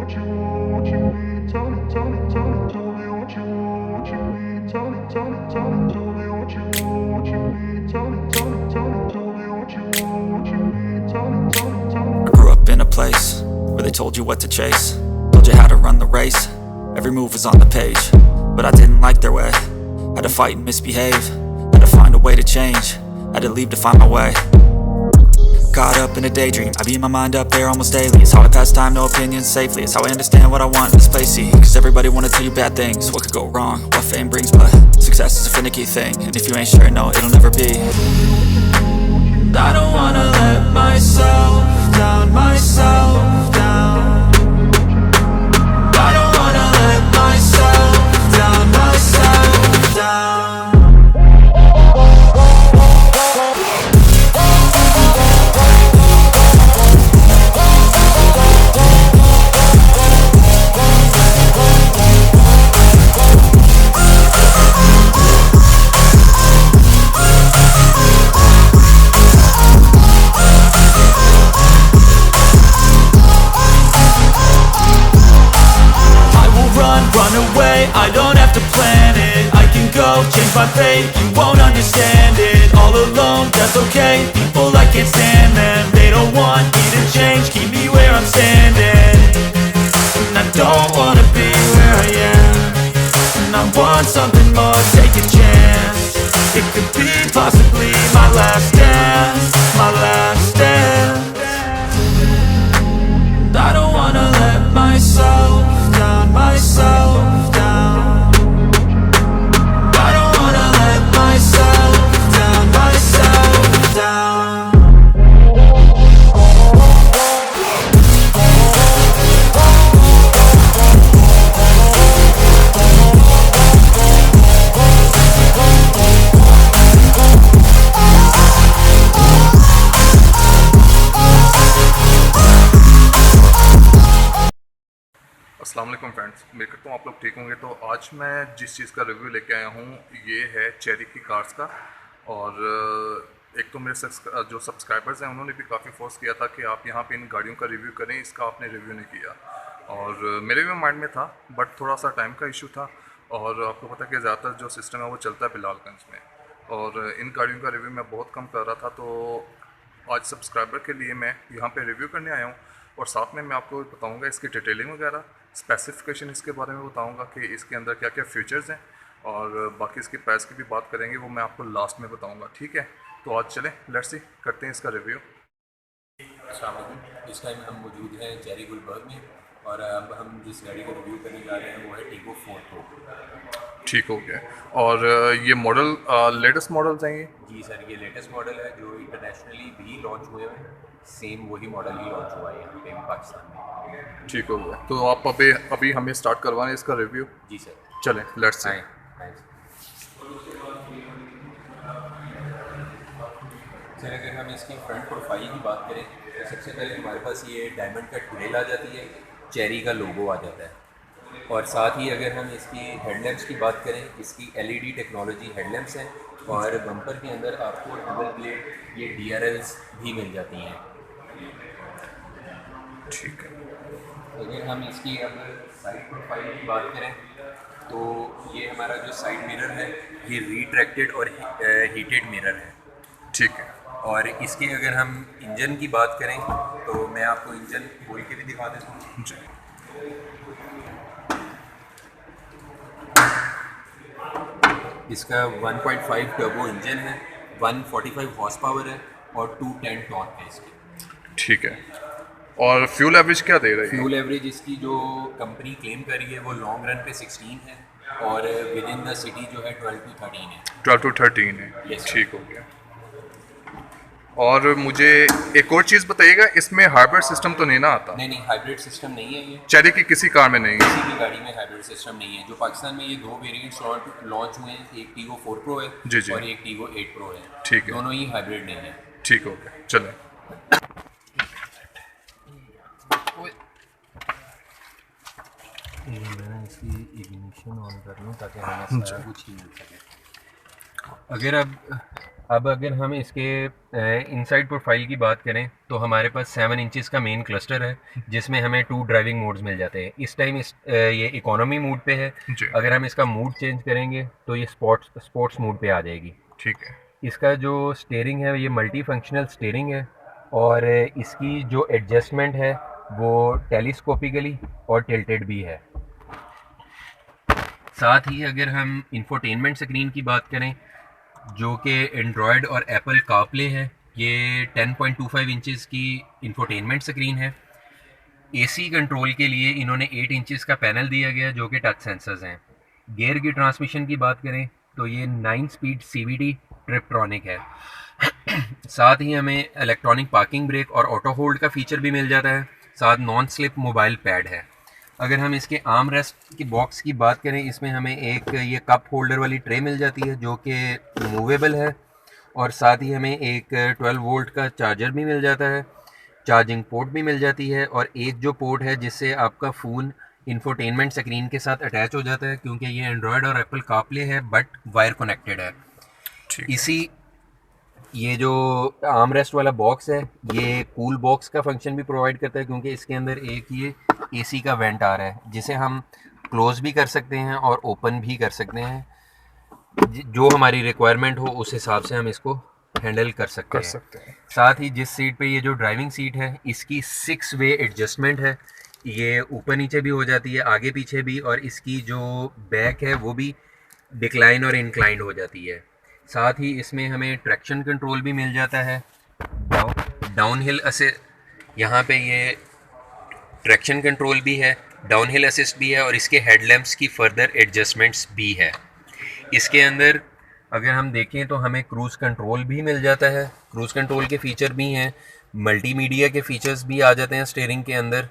grew up in a place where they told you what to chase, told you how to run the race. Every move was on the page, but I didn't like their way. Had to fight and misbehave, had to find a way to change, had to leave to find my way. Caught up in a daydream, I beat my mind up there almost daily. It's how I pass time, no opinions safely. It's how I understand what I want in this place, see. Cause everybody wanna tell you bad things, what could go wrong, what fame brings. But success is a finicky thing, and if you ain't sure, no, it'll never be. And I don't wanna let myself down, myself down. I don't wanna let myself down, myself down. I don't have to plan it, I can go change my fate. You won't understand it, all alone, that's okay. People, I can't stand them, they don't want me to change. Keep me where I'm standing, and I don't wanna be where I am. And I want something more, take a chance. It could be possibly my last dance, my last dance. And I don't wanna let myself down, myself down. अस्सलाम वालेकुम friends, उम्मीद करता हूँ आप लोग ठीक होंगे। तो आज मैं जिस चीज़ का रिव्यू लेके आया हूँ ये है चेरी की कार्स का। और एक तो मेरे जो सब्सक्राइबर्स हैं उन्होंने भी काफ़ी फोर्स किया था कि आप यहाँ पे इन गाड़ियों का रिव्यू करें, इसका आपने रिव्यू नहीं किया। और मेरे भी माइंड में था, बट थोड़ा सा टाइम का इशू था। और आपको पता है कि ज़्यादातर जो सिस्टम है वो चलता है बिलालगंज में, और इन गाड़ियों का रिव्यू मैं बहुत कम कर रहा था। तो आज सब्सक्राइबर के लिए मैं यहाँ पे रिव्यू करने आया हूँ, और साथ में मैं आपको बताऊँगा इसकी डिटेलिंग वगैरह, स्पेसिफिकेशन इसके बारे में बताऊँगा कि इसके अंदर क्या क्या फीचर्स हैं, और बाकी इसकी प्राइस की भी बात करेंगे, वो मैं आपको लास्ट में बताऊँगा। ठीक है, तो आज चलें, लेट्स सी करते हैं इसका रिव्यू। इस टाइम हम मौजूद हैं चेरी गुलबर्ग में, और अब हम जिस गाड़ी का रिव्यू करने जा रहे हैं वो है टीगो 4 प्रो। ठीक हो गया। और ये मॉडल लेटेस्ट मॉडल्स हैं ये? जी सर, ये लेटेस्ट मॉडल है जो इंटरनेशनली भी लॉन्च हुए हैं। सेम वही मॉडल ही लॉन्च हुआ है यहाँ पे पाकिस्तान में। ठीक हो गया। तो आप अभी हमें स्टार्ट करवाएं इसका रिव्यू? जी सर, चलें, लेट्स सी। सर, अगर हम इसकी फ्रंट प्रोफाइल की बात करें तो सबसे पहले हमारे पास ये डायमंड कट ग्रिल आ जाती है, चेरी का लोगो आ जाता है। और साथ ही अगर हम इसकी हेडलैम्प्स की बात करें, इसकी LED टेक्नोलॉजी हेडलैम्प्स हैं, और बम्पर के अंदर आपको डबल प्लेट ये DRLs भी मिल जाती हैं। ठीक है। अगर हम इसकी अब साइड प्रोफाइल की बात करें तो ये हमारा जो साइड मिरर है ये रिट्रैक्टेड और हीटेड मिरर है। ठीक है। और इसके अगर हम इंजन की बात करें तो मैं आपको इंजन खोल के भी दिखा देता हूँ। इसका 1.5 टर्बो इंजन है, 145 हॉर्स पावर है, और 210 टॉर्क है इसकी। ठीक है। और फ्यूल एवरेज क्या दे रही है? फ्यूल एवरेज इसकी जो कंपनी क्लेम कर रही है वो लॉन्ग रन पे 16 है, और विद इन द सिटी जो है 12 to 13 है। 12 to 13 है। Yes, ठीक हो गया। और मुझे एक और चीज़ बताइएगा, इसमें हाइब्रिड सिस्टम तो नहीं ना आता? नहीं, हाइब्रिड सिस्टम नहीं है ये। चेरी की किसी कार में नहीं है? किसी भी गाड़ी में हाइब्रिड सिस्टम नहीं है। जो पाकिस्तान में ये दो वेरिएंट्स लॉन्च हुए हैं, एक टीगो 4 प्रो है जी जी, और एक टीगो 8 प्रो है। ठीक है। दोनों ही हाइब्रिड नहीं है। ठीक हो गया, चलें। मैं इसकी इग्निशन ऑन कर लूँ ताकि हमें सारा कुछ ही मिल सके। अगर अब अब अगर हम इसके इनसाइड प्रोफाइल की बात करें तो हमारे पास 7 इंचज़ का मेन क्लस्टर है जिसमें हमें 2 ड्राइविंग मोड्स मिल जाते हैं। इस टाइम ये इकोनॉमी मोड पे है। जी। अगर हम इसका मूड चेंज करेंगे तो ये स्पोर्ट्स मोड पे आ जाएगी। ठीक है। इसका जो स्टीयरिंग है ये मल्टी फंक्शनल स्टीयरिंग है और इसकी जो एडजस्टमेंट है वो टेलीस्कोपिकली और टिल्टेड भी है। साथ ही अगर हम इंफोटेनमेंट स्क्रीन की बात करें जो कि एंड्रॉयड और एप्पल कारप्ले है, ये 10.25 इंचज़ की इंफोटेनमेंट स्क्रीन है। एसी कंट्रोल के लिए इन्होंने 8 इंचज़ का पैनल दिया गया जो कि टच सेंसर्स हैं। गियर की ट्रांसमिशन की बात करें तो ये 9 स्पीड CVT ट्रिप्ट्रॉनिक है। साथ ही हमें इलेक्ट्रॉनिक पार्किंग ब्रेक और ऑटो होल्ड का फीचर भी मिल जाता है। साथ नॉन स्लिप मोबाइल पैड है। अगर हम इसके आर्म रेस्ट की बॉक्स की बात करें, इसमें हमें एक ये कप होल्डर वाली ट्रे मिल जाती है जो कि मूवेबल है और साथ ही हमें एक 12 वोल्ट का चार्जर भी मिल जाता है, चार्जिंग पोर्ट भी मिल जाती है और एक जो पोर्ट है जिससे आपका फ़ोन इंफोटेनमेंट स्क्रीन के साथ अटैच हो जाता है क्योंकि ये एंड्रॉयड और एप्पल कारप्ले है बट वायर कनेक्टेड है। ठीक है। इसी ये जो आर्म रेस्ट वाला बॉक्स है ये कूल बॉक्स का फंक्शन भी प्रोवाइड करता है क्योंकि इसके अंदर एक ये एसी का वेंट आ रहा है जिसे हम क्लोज भी कर सकते हैं और ओपन भी कर सकते हैं। जो हमारी रिक्वायरमेंट हो उस हिसाब से हम इसको हैंडल कर सकते हैं। साथ ही जिस सीट पे ये जो ड्राइविंग सीट है इसकी 6 वे एडजस्टमेंट है, ये ऊपर नीचे भी हो जाती है, आगे पीछे भी, और इसकी जो बैक है वो भी डिक्लाइन और इंक्लाइन हो जाती है। साथ ही इसमें हमें ट्रैक्शन कंट्रोल भी मिल जाता है, डाउन हिल यहाँ पे ये ट्रैक्शन कंट्रोल भी है, डाउन हिल असिस्ट भी है और इसके हेडलैम्प्स की फर्दर एडजस्टमेंट्स भी है। इसके अंदर अगर हम देखें तो हमें क्रूज़ कंट्रोल भी मिल जाता है, क्रूज़ कंट्रोल के फ़ीचर भी हैं, मल्टीमीडिया के फ़ीचर्स भी आ जाते हैं स्टीयरिंग के अंदर,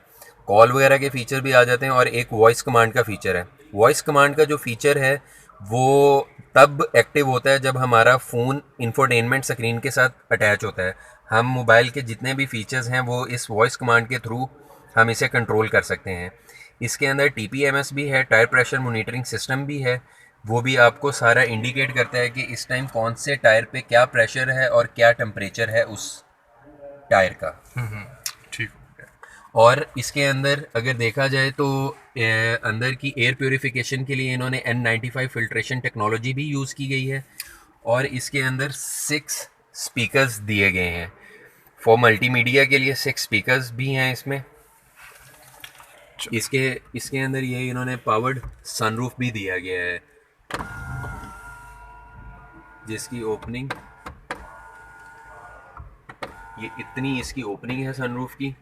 कॉल वगैरह के फ़ीचर भी आ जाते हैं और एक वॉइस कमांड का फ़ीचर है। वॉइस कमांड का जो फ़ीचर है वो तब एक्टिव होता है जब हमारा फ़ोन इंफोटेनमेंट स्क्रीन के साथ अटैच होता है। हम मोबाइल के जितने भी फ़ीचर्स हैं वो इस वॉइस कमांड के थ्रू हम इसे कंट्रोल कर सकते हैं। इसके अंदर TPMS भी है, टायर प्रेशर मॉनिटरिंग सिस्टम भी है, वो भी आपको सारा इंडिकेट करता है कि इस टाइम कौन से टायर पे क्या प्रेशर है और क्या टेम्परेचर है उस टायर का। ठीक। और इसके अंदर अगर देखा जाए तो अंदर की एयर प्योरीफिकेशन के लिए इन्होंने N95 फिल्ट्रेशन टेक्नोलॉजी भी यूज़ की गई है और इसके अंदर 6 स्पीकर्स दिए गए हैं। फॉर मल्टीमीडिया के लिए 6 स्पीकर्स भी हैं इसमें। इसके अंदर ये इन्होंने पावर्ड सनरूफ भी दिया गया है जिसकी ओपनिंग ये इतनी इसकी ओपनिंग है सनरूफ की।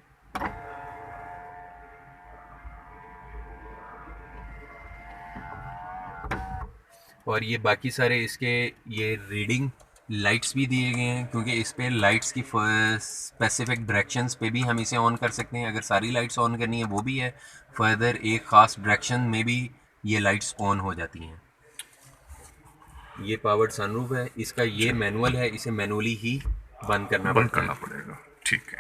और ये बाकी सारे इसके ये रीडिंग लाइट्स भी दिए गए हैं क्योंकि इस पे लाइट्स की स्पेसिफिक डायरेक्शंस पे भी हम इसे ऑन कर सकते हैं। अगर सारी लाइट्स ऑन करनी है वो भी है, फर्दर एक ख़ास डायरेक्शन में भी ये लाइट्स ऑन हो जाती हैं। ये पावर्ड सनरूफ है, इसका ये मैनुअल है, इसे मैनुअली ही बंद करना पड़ेगा। ठीक है।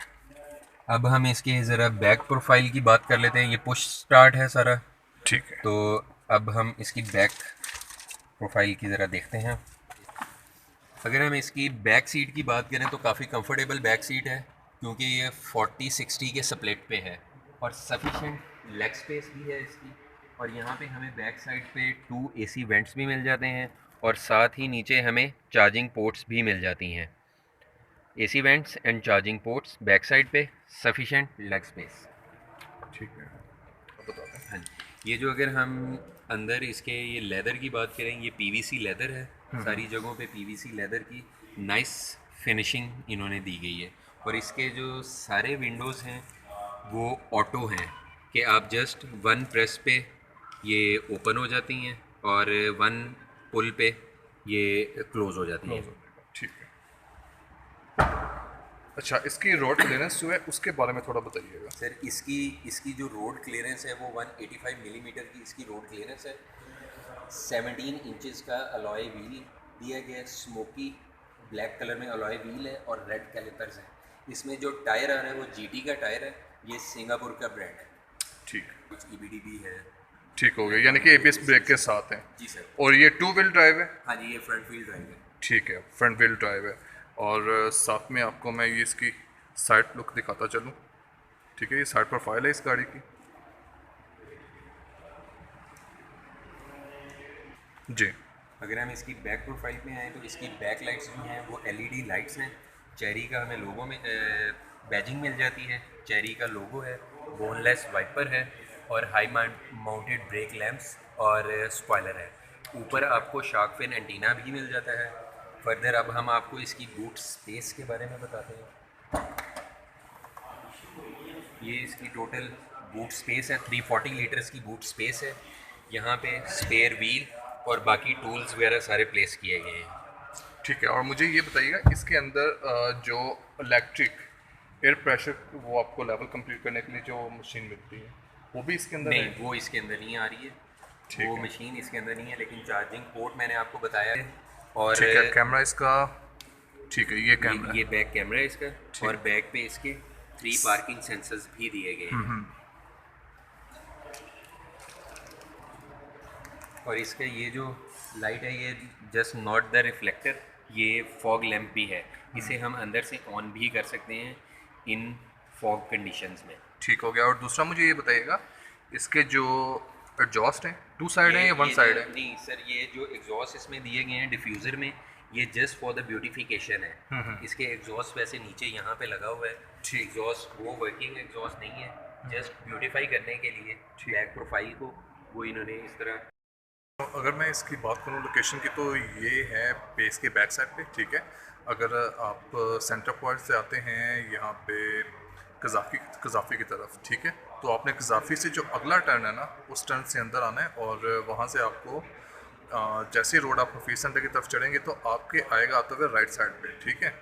अब हम इसके ज़रा बैक प्रोफाइल की बात कर लेते हैं। ये पुश स्टार्ट है सारा। ठीक है। तो अब हम इसकी बैक प्रोफाइल की ज़रा देखते हैं। अगर हम इसकी बैक सीट की बात करें तो काफ़ी कंफर्टेबल बैक सीट है क्योंकि ये 40-60 के स्प्लिट पे है और सफिशेंट लेग स्पेस भी है इसकी। और यहाँ पे हमें बैक साइड पे 2 AC वेंट्स भी मिल जाते हैं और साथ ही नीचे हमें चार्जिंग पोर्ट्स भी मिल जाती हैं। AC vents and charging ports back side पे, सफिशेंट लेग स्पेस। ठीक है। हाँ जी। ये जो अगर हम अंदर इसके ये लेदर की बात करें, ये PVC लेदर है, सारी जगहों पे PVC लेदर की नाइस फिनिशिंग इन्होंने दी गई है। और इसके जो सारे विंडोज़ हैं वो ऑटो हैं कि आप जस्ट 1 प्रेस पे ये ओपन हो जाती हैं और 1 पुल पे ये क्लोज़ हो जाती हैं। ठीक है। अच्छा, इसकी रोड क्लियरेंस जो है उसके बारे में थोड़ा बताइएगा। सर इसकी जो रोड क्लियरेंस है वो 185 मिलीमीटर की इसकी रोड क्लियरेंस है। 17 इंचेस का अलॉय व्हील दिया गया है, स्मोकी ब्लैक कलर में अलॉय व्हील है और रेड कैलिपर्स है। इसमें जो टायर आ रहा है वो GT का टायर है, ये सिंगापुर का ब्रांड है। ठीक। कुछ EBD भी है। ठीक हो गया, यानी कि ABS ब्रेक के साथ है। जी सर। और ये 2 व्हील ड्राइव है? हाँ जी, ये फ्रंट व्हील ड्राइव है। ठीक है, फ्रंट व्हील ड्राइव है। और साथ में आपको मैं ये इसकी साइड लुक दिखाता चलूँ। ठीक है, ये साइड प्रोफाइल है इस गाड़ी की जी। अगर हम इसकी बैक प्रोफाइल में आए तो इसकी बैक लाइट्स जो हैं वो एलईडी लाइट्स हैं। चेरी का हमें लोगो में बैजिंग मिल जाती है, चेरी का लोगो है, बोनलेस वाइपर है और हाई माउंटेड ब्रेक लैंप्स और स्पॉइलर है। ऊपर आपको शार्क फिन एंटीना भी मिल जाता है। फर्दर अब हम आपको इसकी बूट स्पेस के बारे में बताते हैं। ये इसकी टोटल बूट स्पेस है, 340 लीटर्स की बूट स्पेस है। यहाँ पे स्पेयर व्हील और बाकी टूल्स वगैरह सारे प्लेस किए गए हैं। ठीक है, और मुझे ये बताइएगा इसके अंदर जो इलेक्ट्रिक एयर प्रेशर वो आपको लेवल कंप्लीट करने के लिए जो मशीन मिलती है वो भी इसके अंदर नहीं, है? वो इसके अंदर नहीं आ रही है, ठीक वो है। मशीन इसके अंदर नहीं है, लेकिन चार्जिंग पोर्ट मैंने आपको बताया है। और ठीक है, कैमरा इसका, ठीक है, ये कैमरा ये बैक कैमरा है इसका, ठीक। और बैक पे इसके 3 पार्किंग सेंसर्स भी दिए गए हैं। और इसका ये जो लाइट है ये जस्ट नॉट द रिफ्लेक्टर, ये फॉग लैम्प भी है। इसे हम अंदर से ऑन भी कर सकते हैं इन फॉग कंडीशंस में। ठीक हो गया। और दूसरा मुझे ये बताइएगा इसके जो एग्जॉस्ट हैं 2 साइड हैं या 1 साइड है? नहीं सर, ये जो एग्जॉस्ट इसमें दिए गए हैं डिफ्यूज़र में, ये जस्ट फॉर द ब्यूटिफिकेशन है। इसके एग्जॉस्ट वैसे नीचे यहाँ पे लगा हुआ है। एग्जॉस्ट वो वर्किंग एग्जॉस्ट नहीं है, जस्ट ब्यूटिफाई करने के लिए बैक प्रोफाइल को वो इन्होंने इस तरह। अगर मैं इसकी बात करूँ लोकेशन की तो ये है बेस के बैक साइड पे। ठीक है, अगर आप सेंटर पॉइंट से आते हैं यहाँ पे कज़ाफ़ी की तरफ, ठीक है, तो आपने कज़ाफ़ी से जो अगला टर्न है ना उस टर्न से अंदर आना है और वहाँ से आपको जैसे रोड आप हफीज़ सेंटर की तरफ चढ़ेंगे तो आपके आएगा आते हुए राइट साइड पे। ठीक है,